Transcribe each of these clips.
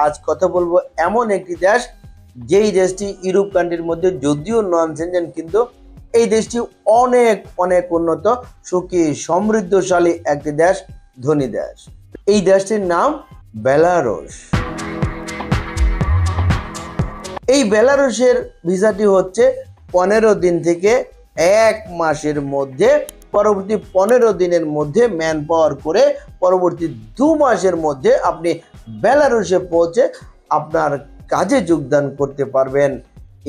আজ কথা বলবো এমন একটি দেশ যেই দেশটি ইউরোপ কান্ট্রির মধ্যে যদিও নন সেনজেন, কিন্তু এই দেশটি অনেক অনেক উন্নত, সুখী, সমৃদ্ধশালী একটি দেশ, ধনী দেশ। এই দেশটির নাম বেলারুশ। এই বেলারুশের ভিসাটি হচ্ছে 15 দিন থেকে 1 মাসের মধ্যে, পরবর্তী 15 দিনের মধ্যে ম্যান পাওয়ার করে পরবর্তী 2 মাসের মধ্যে আপনি বেলারুশে পৌঁছে আপনার কাজে যোগদান করতে পারবেন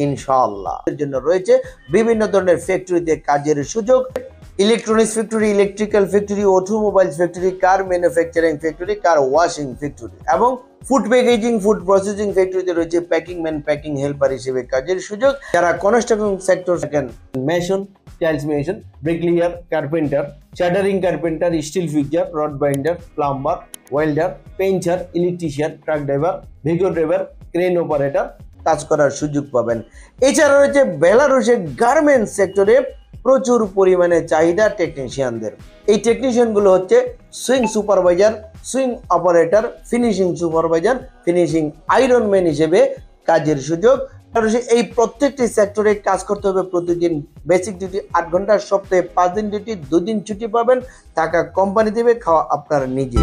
ইনশাআল্লাহ। এর জন্য রয়েছে বিভিন্ন ধরনের ফ্যাক্টরিতে কাজের সুযোগ, electronics factory, electrical factory, automobile factory, কার ম্যানুফ্যাকচারিং ফ্যাক্টরি, কার ওয়াশিং ফ্যাক্টরি এবং ফুড প্যাকেজিং, ফুড প্রসেসিং ফ্যাক্টরিতে রয়েছে প্যাকিং ম্যান, প্যাকিং হেল্পার হিসেবে কাজের সুযোগ। যারা কনস্ট্রাকশন সেক্টর থাকেন, mason, tiles mason, bricklayer, carpenter, shuttering carpenter, steel fixer, rod binder, plumber, welder, painter, electrician, truck driver, Vigo driver, crane operator কাজ করার সুযোগ পাবেন। এছাড়া রয়েছে বেলারুশের গার্মেন্টস সেক্টরে প্রচুর পরিমাণে চাহিদা টেকনিশিয়ানদের। এই টেকনিশিয়ানগুলো হচ্ছে sewing supervisor, sewing operator, finishing supervisor, finishing ironman হিসেবে কাজের সুযোগ। এই প্রত্যেকটি সেক্টরে কাজ করতে হবে প্রতিদিন। বেসিক ডিউটি 8 ঘন্টা, সপ্তাহে 5 দিন ডিউটি, 2 দিন ছুটি পাবেন, টাকা কোম্পানি দেবে, খাওয়া আপনার নিজে।